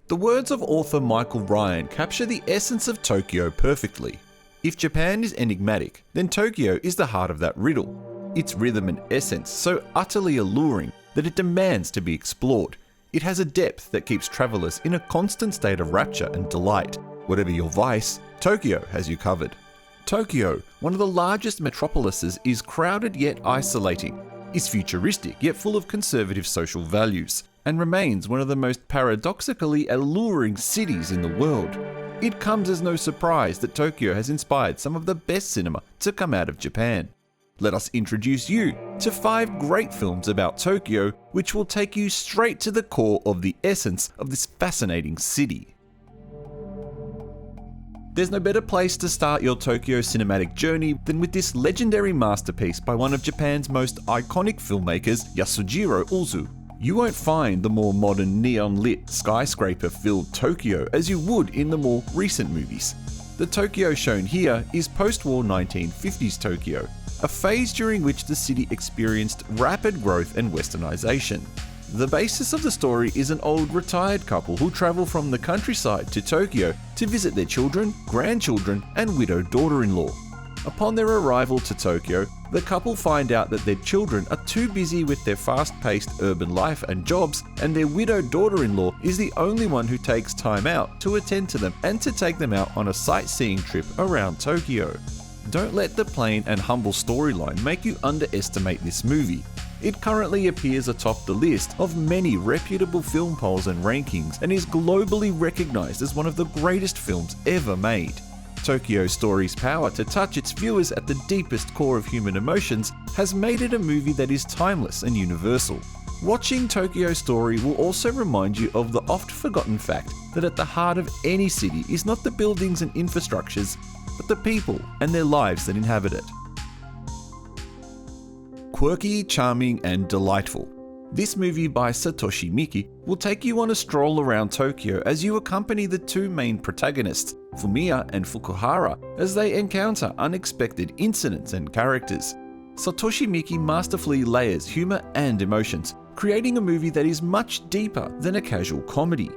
The words of author Michael Ryan capture the essence of Tokyo perfectly. If Japan is enigmatic, then Tokyo is the heart of that riddle. Its rhythm and essence so utterly alluring that it demands to be explored. It has a depth that keeps travellers in a constant state of rapture and delight. Whatever your vice, Tokyo has you covered. Tokyo, one of the largest metropolises, is crowded yet isolating, is futuristic yet full of conservative social values, and remains one of the most paradoxically alluring cities in the world. It comes as no surprise that Tokyo has inspired some of the best cinema to come out of Japan. Let us introduce you to 5 great films about Tokyo, which will take you straight to the core of the essence of this fascinating city. There's no better place to start your Tokyo cinematic journey than with this legendary masterpiece by one of Japan's most iconic filmmakers, Yasujiro Ozu. You won't find the more modern neon-lit skyscraper-filled Tokyo as you would in the more recent movies. The Tokyo shown here is post-war 1950s Tokyo, a phase during which the city experienced rapid growth and westernization. The basis of the story is an old retired couple who travel from the countryside to Tokyo to visit their children, grandchildren, and widowed daughter-in-law. Upon their arrival to Tokyo, the couple find out that their children are too busy with their fast-paced urban life and jobs, and their widowed daughter-in-law is the only one who takes time out to attend to them and to take them out on a sightseeing trip around Tokyo. Don't let the plain and humble storyline make you underestimate this movie. It currently appears atop the list of many reputable film polls and rankings and is globally recognized as one of the greatest films ever made. Tokyo Story's power to touch its viewers at the deepest core of human emotions has made it a movie that is timeless and universal. Watching Tokyo Story will also remind you of the oft-forgotten fact that at the heart of any city is not the buildings and infrastructures, but the people and their lives that inhabit it. Quirky, charming, and delightful. This movie by Satoshi Miki will take you on a stroll around Tokyo as you accompany the 2 main protagonists, Fumiya and Fukuhara, as they encounter unexpected incidents and characters. Satoshi Miki masterfully layers humor and emotions, creating a movie that is much deeper than a casual comedy.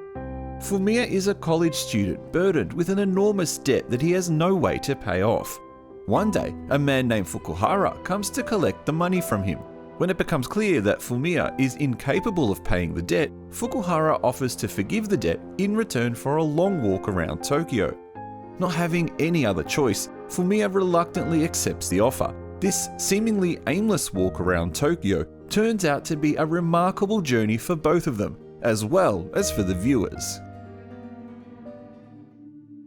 Fumiya is a college student burdened with an enormous debt that he has no way to pay off. One day, a man named Fukuhara comes to collect the money from him. When it becomes clear that Fumiya is incapable of paying the debt, Fukuhara offers to forgive the debt in return for a long walk around Tokyo. Not having any other choice, Fumiya reluctantly accepts the offer. This seemingly aimless walk around Tokyo turns out to be a remarkable journey for both of them, as well as for the viewers.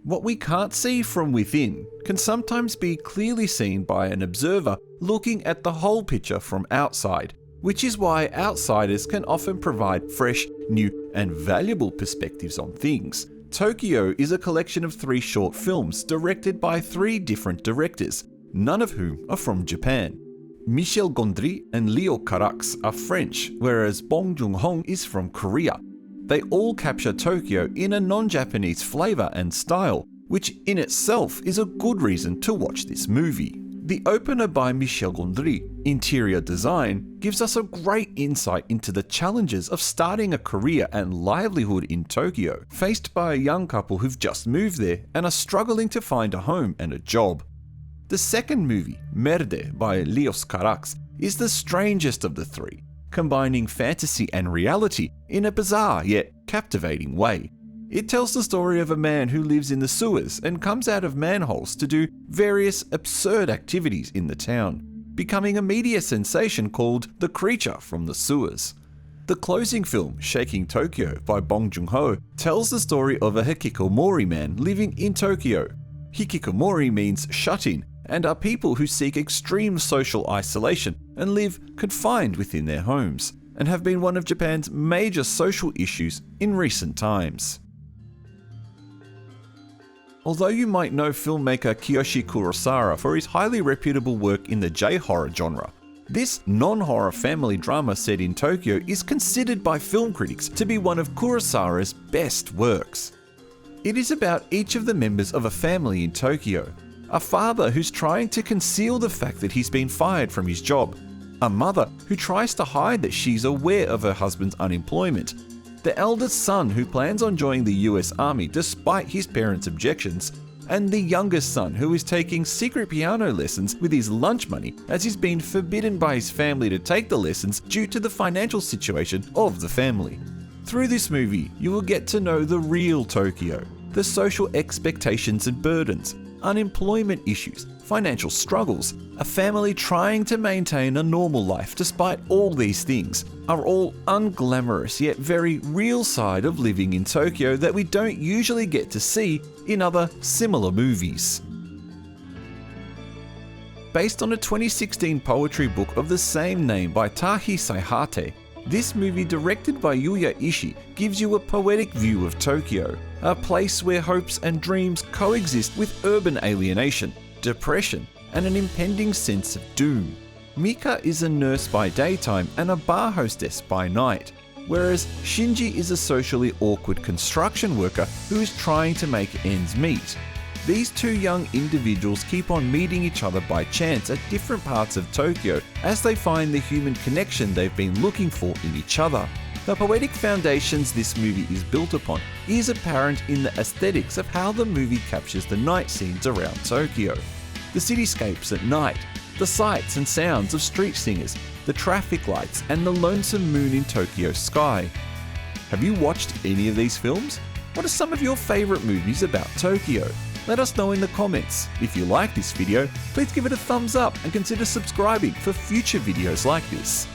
What we can't see from within can sometimes be clearly seen by an observer looking at the whole picture from outside, which is why outsiders can often provide fresh, new, and valuable perspectives on things. Tokyo is a collection of 3 short films directed by 3 different directors, none of whom are from Japan. Michel Gondry and Leo Carax are French, whereas Bong Joon-ho is from Korea. They all capture Tokyo in a non-Japanese flavour and style, which in itself is a good reason to watch this movie. The opener by Michel Gondry, Interior Design, gives us a great insight into the challenges of starting a career and livelihood in Tokyo, faced by a young couple who've just moved there and are struggling to find a home and a job. The second movie, Merde by Leos Carax, is the strangest of the 3, combining fantasy and reality in a bizarre yet captivating way. It tells the story of a man who lives in the sewers and comes out of manholes to do various absurd activities in the town, becoming a media sensation called The Creature from the Sewers. The closing film, Shaking Tokyo by Bong Joon-ho, tells the story of a hikikomori man living in Tokyo. Hikikomori means shut-in and are people who seek extreme social isolation and live confined within their homes, and have been one of Japan's major social issues in recent times. Although you might know filmmaker Kiyoshi Kurosawa for his highly reputable work in the J-horror genre, this non-horror family drama set in Tokyo is considered by film critics to be one of Kurosawa's best works. It is about each of the members of a family in Tokyo. A father who's trying to conceal the fact that he's been fired from his job. A mother who tries to hide that she's aware of her husband's unemployment. the eldest son who plans on joining the US Army despite his parents' objections, and the youngest son who is taking secret piano lessons with his lunch money as he's been forbidden by his family to take the lessons due to the financial situation of the family. Through this movie, you will get to know the real Tokyo, the social expectations and burdens, unemployment issues, financial struggles, a family trying to maintain a normal life despite all these things, are all unglamorous yet very real side of living in Tokyo that we don't usually get to see in other similar movies. Based on a 2016 poetry book of the same name by Tahi Saihate, this movie, directed by Yuya Ishii, gives you a poetic view of Tokyo, a place where hopes and dreams coexist with urban alienation, depression, and an impending sense of doom. Mika is a nurse by daytime and a bar hostess by night, whereas Shinji is a socially awkward construction worker who is trying to make ends meet. These two young individuals keep on meeting each other by chance at different parts of Tokyo as they find the human connection they've been looking for in each other. The poetic foundations this movie is built upon is apparent in the aesthetics of how the movie captures the night scenes around Tokyo. The cityscapes at night, the sights and sounds of street singers, the traffic lights, and the lonesome moon in Tokyo's sky. Have you watched any of these films? What are some of your favourite movies about Tokyo? Let us know in the comments. If you like this video, please give it a thumbs up and consider subscribing for future videos like this.